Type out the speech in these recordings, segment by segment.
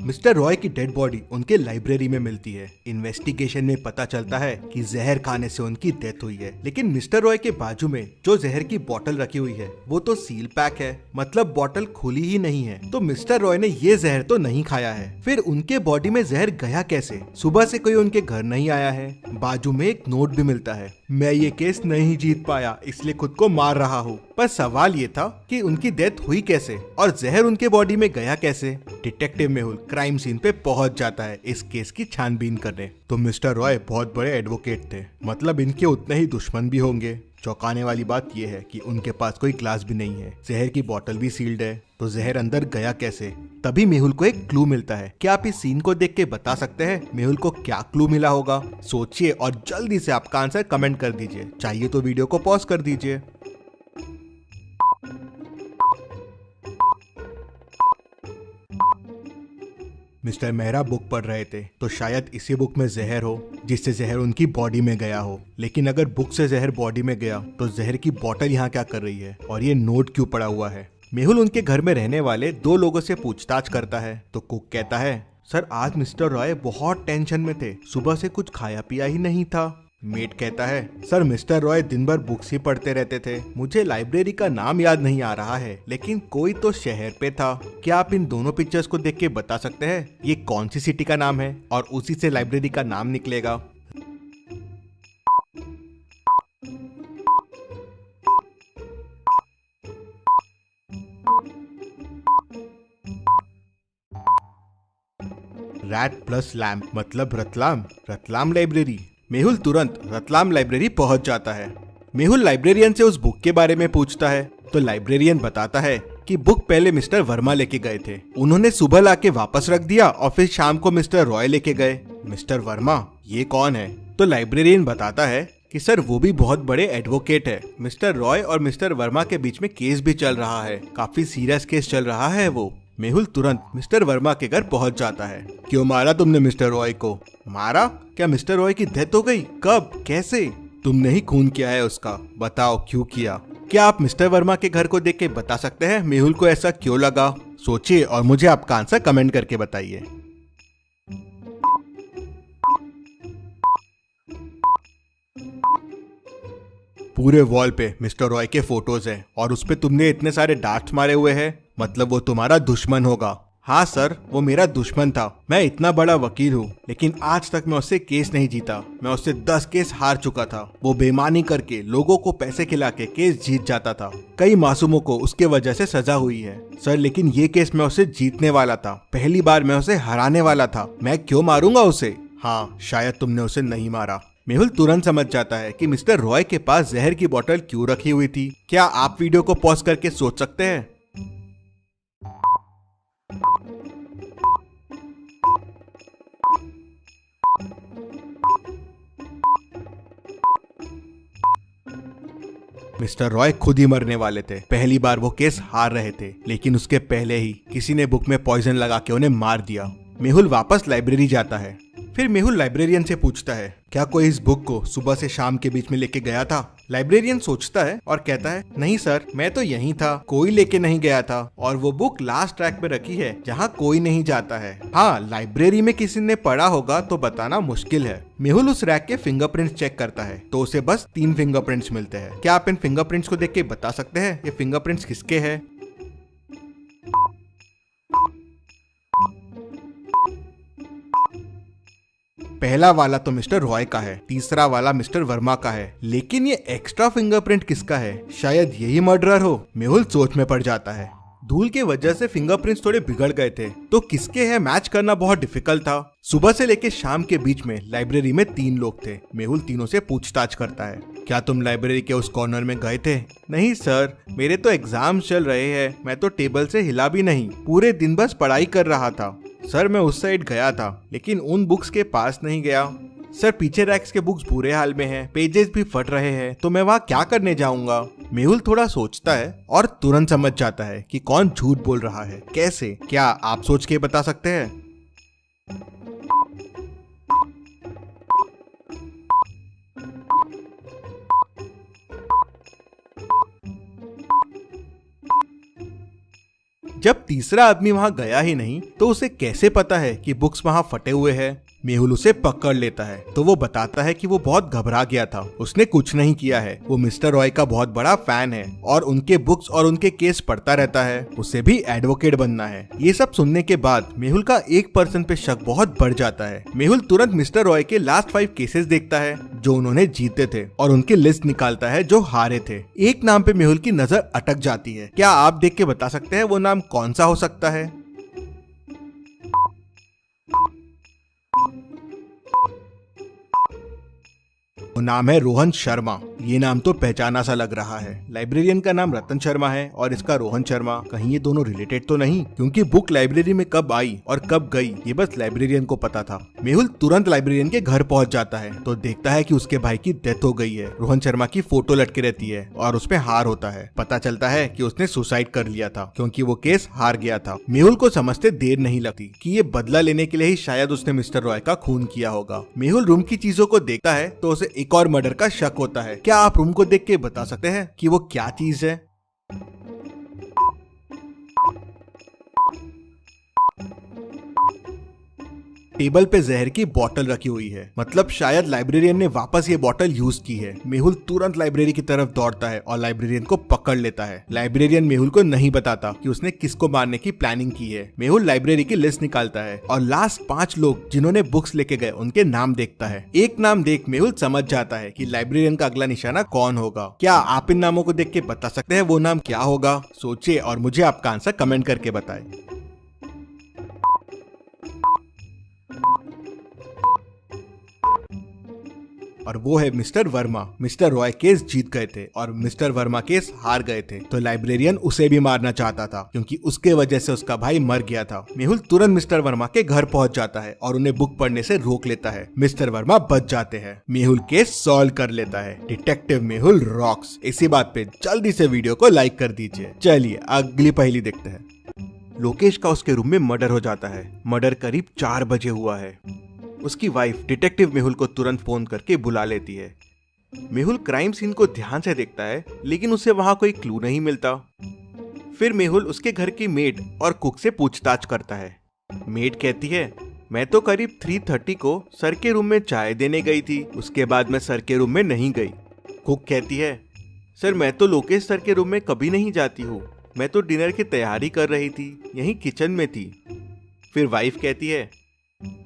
Mister Roy की dead body उनके library में मिलती है। इन्वेस्टिगेशन में पता चलता है कि जहर खाने से उनकी डेथ हुई है, लेकिन मिस्टर रॉय के बाजू में जो जहर की बोतल रखी हुई है वो तो सील पैक है, मतलब बोतल खुली ही नहीं है। तो मिस्टर रॉय ने ये जहर तो नहीं खाया है। फिर उनके बॉडी में जहर गया कैसे? सुबह से कोई उनके घर नहीं आया है। बाजू में एक नोट भी मिलता है, मैं ये केस नहीं जीत पाया इसलिए खुद को मार रहा हूँ। पर सवाल ये था कि उनकी डेथ हुई कैसे और जहर उनके बॉडी में गया कैसे? डिटेक्टिव मेहुल क्राइम सीन पे पहुंच जाता है इस केस की छानबीन करने। तो मिस्टर रॉय बहुत बड़े एडवोकेट थे, मतलब इनके उतने ही दुश्मन भी होंगे। चौंकाने वाली बात यह है कि उनके पास कोई ग्लास भी नहीं है, जहर की बोतल भी सील्ड है। तो जहर अंदर गया कैसे? तभी मेहुल को एक क्लू मिलता है। क्या आप इस सीन को देख के बता सकते हैं मेहुल को क्या क्लू मिला होगा? सोचिए और जल्दी से आपका आंसर कमेंट कर दीजिए, चाहिए तो वीडियो को पॉज कर दीजिए। मिस्टर मेहरा बुक पढ़ रहे थे, तो शायद इसी बुक में जहर हो जिससे जहर उनकी बॉडी में गया हो। लेकिन अगर बुक से जहर बॉडी में गया तो जहर की बोतल यहाँ क्या कर रही है और ये नोट क्यों पड़ा हुआ है? मेहुल उनके घर में रहने वाले दो लोगों से पूछताछ करता है तो कुक कहता है, सर आज मिस्टर रॉय बहुत टेंशन में थे, सुबह से कुछ खाया पिया ही नहीं था। मेट कहता है, सर मिस्टर रॉय दिन भर बुक्स ही पढ़ते रहते थे, मुझे लाइब्रेरी का नाम याद नहीं आ रहा है लेकिन कोई तो शहर पे था। क्या आप इन दोनों पिक्चर्स को देख के बता सकते हैं ये कौन सी सिटी का नाम है और उसी से लाइब्रेरी का नाम निकलेगा? रैट प्लस लैम्प मतलब रतलाम। रतलाम लाइब्रेरी। मेहुल तुरंत रतलाम लाइब्रेरी पहुंच जाता है। मेहुल लाइब्रेरियन से उस बुक के बारे में पूछता है तो लाइब्रेरियन बताता है कि बुक पहले मिस्टर वर्मा लेके गए थे, उन्होंने सुबह लाके वापस रख दिया और फिर शाम को मिस्टर रॉय लेके गए। मिस्टर वर्मा ये कौन है? तो लाइब्रेरियन बताता है कि सर वो भी बहुत बड़े एडवोकेट है। मिस्टर रॉय और मिस्टर वर्मा के बीच में केस भी चल रहा है, काफी सीरियस केस चल रहा है वो। मेहुल तुरंत मिस्टर वर्मा के घर पहुंच जाता है। क्यों मारा तुमने मिस्टर रॉय को? मारा? क्या मिस्टर रॉय की डेथ हो गई? कब? कैसे? तुमने ही खून किया है उसका, बताओ क्यों किया? क्या आप मिस्टर वर्मा के घर को देख के बता सकते हैं मेहुल को ऐसा क्यों लगा? सोचिए और मुझे आपका आंसर कमेंट करके बताइए। पूरे वॉल पे मिस्टर रॉय के फोटोज हैं और उस पे तुमने इतने सारे डार्ट्स मारे हुए हैं, मतलब वो तुम्हारा दुश्मन होगा। हाँ सर, वो मेरा दुश्मन था। मैं इतना बड़ा वकील हूँ लेकिन आज तक मैं उससे केस नहीं जीता। मैं उससे 10 केस हार चुका था। वो बेईमानी करके लोगों को पैसे खिला के केस जीत जाता था। कई मासूमों को उसके वजह से सजा हुई है सर, लेकिन ये केस मैं उसे जीतने वाला था। पहली बार मैं उसे हराने वाला था। मैं क्यों मारूंगा उसे? हाँ, शायद तुमने उसे नहीं मारा। मेहुल तुरंत समझ जाता है कि मिस्टर रॉय के पास जहर की बोतल क्यों रखी हुई थी। क्या आप वीडियो को पॉज करके सोच सकते हैं? मिस्टर रॉय खुद ही मरने वाले थे। पहली बार वो केस हार रहे थे, लेकिन उसके पहले ही किसी ने बुक में पॉइजन लगा के उन्हें मार दिया। मेहुल वापस लाइब्रेरी जाता है। फिर मेहुल लाइब्रेरियन से पूछता है, क्या कोई इस बुक को सुबह से शाम के बीच में लेके गया था? लाइब्रेरियन सोचता है और कहता है, नहीं सर, मैं तो यहीं था, कोई लेके नहीं गया था और वो बुक लास्ट ट्रैक पे रखी है जहाँ कोई नहीं जाता है। हाँ, लाइब्रेरी में किसी ने पढ़ा होगा तो बताना मुश्किल है। मेहुल उस रैक के फिंगरप्रिंट्स चेक करता है तो उसे बस 3 फिंगरप्रिंट्स मिलते हैं। क्या आप इन फिंगरप्रिंट्स को देख के बता सकते हैं ये फिंगरप्रिंट्स किसके हैं? पहला वाला तो मिस्टर रॉय का है, तीसरा वाला मिस्टर वर्मा का है, लेकिन ये एक्स्ट्रा फिंगरप्रिंट किसका है? शायद यही मर्डरर हो। मेहुल सोच में पड़ जाता है। धूल की वजह से फिंगरप्रिंट्स थोड़े बिगड़ गए थे, तो किसके हैं मैच करना बहुत डिफिकल्ट था। सुबह से लेके शाम के बीच में लाइब्रेरी में 3 लोग थे। मेहुल तीनों से पूछताछ करता है, क्या तुम लाइब्रेरी के उस कॉर्नर में गए थे? नहीं सर, मेरे तो एग्जाम चल रहे हैं, मैं तो टेबल से हिला भी नहीं, पूरे दिन बस पढ़ाई कर रहा था। सर मैं उस साइड गया था लेकिन उन बुक्स के पास नहीं गया। सर पीछे रैक्स के बुक्स बुरे हाल में हैं, पेजेस भी फट रहे हैं, तो मैं वहाँ क्या करने जाऊंगा? मेहुल थोड़ा सोचता है और तुरंत समझ जाता है कि कौन झूठ बोल रहा है। कैसे? क्या आप सोच के बता सकते हैं? जब तीसरा आदमी वहाँ गया ही नहीं तो उसे कैसे पता है कि बुक्स वहाँ फटे हुए हैं। मेहुल उसे पकड़ लेता है तो वो बताता है कि वो बहुत घबरा गया था, उसने कुछ नहीं किया है। वो मिस्टर रॉय का बहुत बड़ा फैन है और उनके बुक्स और उनके केस पढ़ता रहता है, उसे भी एडवोकेट बनना है। ये सब सुनने के बाद मेहुल का एक पर्सन पे शक बहुत बढ़ जाता है। मेहुल तुरंत मिस्टर रॉय के लास्ट 5 केसेस देखता है जो उन्होंने जीते थे और उनकी लिस्ट निकालता है जो हारे थे। एक नाम पे मेहुल की नजर अटक जाती है। क्या आप देख के बता सकते हैं वो नाम कौन सा हो सकता है? वो नाम है रोहन शर्मा। ये नाम तो पहचाना सा लग रहा है। लाइब्रेरियन का नाम रतन शर्मा है और इसका रोहन शर्मा। कहीं ये दोनों रिलेटेड तो नहीं? क्योंकि बुक लाइब्रेरी में कब आई और कब गई ये बस लाइब्रेरियन को पता था। मेहुल तुरंत लाइब्रेरियन के घर पहुंच जाता है तो देखता है कि उसके भाई की डेथ हो गई है। रोहन शर्मा की फोटो लटके रहती है और उसपे हार होता है। पता चलता है कि उसने सुसाइड कर लिया था क्योंकि वो केस हार गया था। मेहुल को समझते देर नहीं लगती कि ये बदला लेने के लिए ही शायद उसने मिस्टर रॉय का खून किया होगा। मेहुल रूम की चीजों को देखता है तो उसे एक और मर्डर का शक होता है। क्या आप रूम को देख के बता सकते हैं कि वो क्या चीज है? टेबल पे जहर की बोतल रखी हुई है, मतलब शायद लाइब्रेरियन ने वापस ये बोतल यूज की है। मेहुल तुरंत लाइब्रेरी की तरफ दौड़ता है और लाइब्रेरियन को पकड़ लेता है। लाइब्रेरियन मेहुल को नहीं बताता कि उसने किसको मारने की प्लानिंग की है। मेहुल लाइब्रेरी की लिस्ट निकालता है और लास्ट 5 लोग जिन्होंने बुक्स लेके गए उनके नाम देखता है। एक नाम देख मेहुल समझ जाता है कि लाइब्रेरियन का अगला निशाना कौन होगा। क्या आप इन नामों को देख के बता सकते हैं वो नाम क्या होगा? सोचिए और मुझे आपका आंसर कमेंट करके बताएं। और वो है mister Verma. Mister Roy case जीत गए थे और मिस्टर वर्मा केस हार गए थे, तो लाइब्रेरियन उसे भी मारना चाहता था क्योंकि उसके वजह से उसका भाई मर गया था। मेहुल तुरंत मिस्टर वर्मा के घर पहुंच जाता है और उन्हें बुक पढ़ने से रोक लेता है। मिस्टर वर्मा बच जाते हैं। मेहुल केस सॉल्व कर लेता है। Detective Mehul rocks. इसी बात पे जल्दी से वीडियो को लाइक कर दीजिए। चलिए अगली पहेली देखते हैं। लोकेश का उसके रूम में मर्डर हो जाता है। मर्डर करीब 4 बजे हुआ है। उसकी वाइफ डिटेक्टिव मेहुल को तुरंत फोन करके बुला लेती है। मेहुल क्राइम सीन को ध्यान से देखता है लेकिन उसे वहां कोई क्लू नहीं मिलता। फिर मेहुल उसके घर की मेड और कुक से पूछताछ करता है। मेड कहती है, मैं तो करीब 3:30 को सर के रूम में चाय देने गई थी, उसके बाद मैं सर के रूम में नहीं गई। कुक कहती है, सर मैं तो लोकेश सर के रूम में कभी नहीं जाती हूँ, मैं तो डिनर की तैयारी कर रही थी, यहीं किचन में थी। फिर वाइफ कहती है,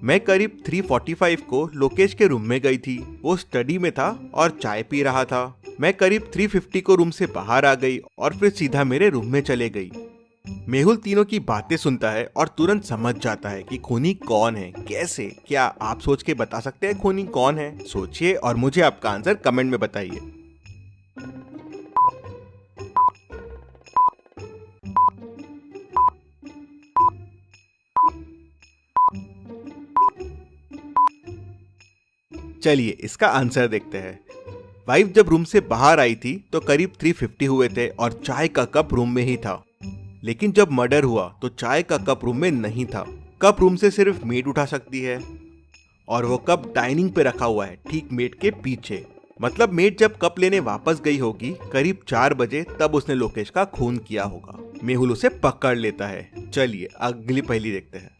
मैं करीब 3:45 को लोकेश के रूम में गई थी, वो स्टडी में था और चाय पी रहा था। मैं करीब 3:50 को रूम से बाहर आ गई और फिर सीधा मेरे रूम में चले गई। मेहुल तीनों की बातें सुनता है और तुरंत समझ जाता है कि खूनी कौन है। कैसे? क्या आप सोच के बता सकते हैं खूनी कौन है? सोचिए और मुझे आपका आंसर कमेंट में बताइए। चलिए इसका आंसर देखते हैं। वाइफ जब रूम से बाहर आई थी तो करीब 3:50 हुए थे और चाय का कप रूम में ही था। लेकिन जब मर्डर हुआ तो चाय का कप रूम में नहीं था। कप रूम से सिर्फ मेड उठा सकती है और वो कप डाइनिंग पे रखा हुआ है, ठीक मेड के पीछे। मतलब मेड जब कप लेने वापस गई होगी करीब 4 बजे, तब उसने लोकेश का खून किया होगा। मेहुल उसे पकड़ लेता है। चलिए अगली पहेली देखते हैं।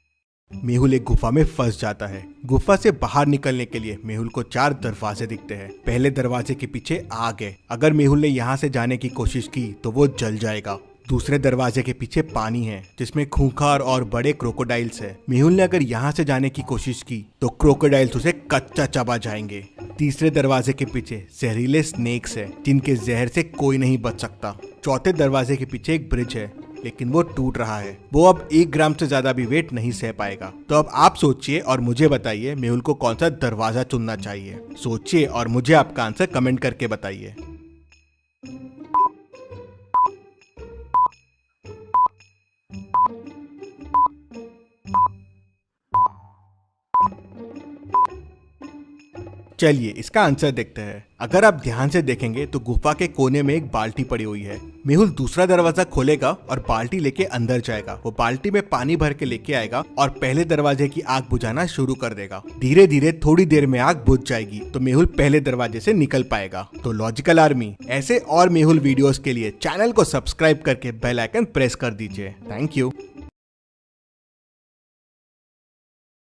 मेहुल एक गुफा में फंस जाता है। गुफा से बाहर निकलने के लिए मेहुल को 4 दरवाजे दिखते हैं। पहले दरवाजे के पीछे आग है, अगर मेहुल ने यहाँ से जाने की कोशिश की तो वो जल जाएगा। दूसरे दरवाजे के पीछे पानी है जिसमें खूंखार और बड़े क्रोकोडाइल्स है। मेहुल ने अगर यहाँ से जाने की कोशिश की तो क्रोकोडाइल्स उसे कच्चा चबा जाएंगे। तीसरे दरवाजे के पीछे जहरीले स्नेक्स है जिनके जहर से कोई नहीं बच सकता। चौथे दरवाजे के पीछे एक ब्रिज है लेकिन वो टूट रहा है, वो अब 1 ग्राम से ज्यादा भी वेट नहीं सह पाएगा। तो अब आप सोचिए और मुझे बताइए मेहुल को कौन सा दरवाजा चुनना चाहिए। सोचिए और मुझे आपका आंसर कमेंट करके बताइए। चलिए इसका आंसर देखते हैं। अगर आप ध्यान से देखेंगे तो गुफा के कोने में एक बाल्टी पड़ी हुई है। मेहुल दूसरा दरवाजा खोलेगा और बाल्टी लेके अंदर जाएगा। वो बाल्टी में पानी भर के लेके आएगा और पहले दरवाजे की आग बुझाना शुरू कर देगा। धीरे धीरे थोड़ी देर में आग बुझ जाएगी तो मेहुल पहले दरवाजे से निकल पाएगा। तो लॉजिकल आर्मी, ऐसे और मेहुल वीडियोस के लिए चैनल को सब्सक्राइब करके बेल आइकन प्रेस कर दीजिए। Thank you.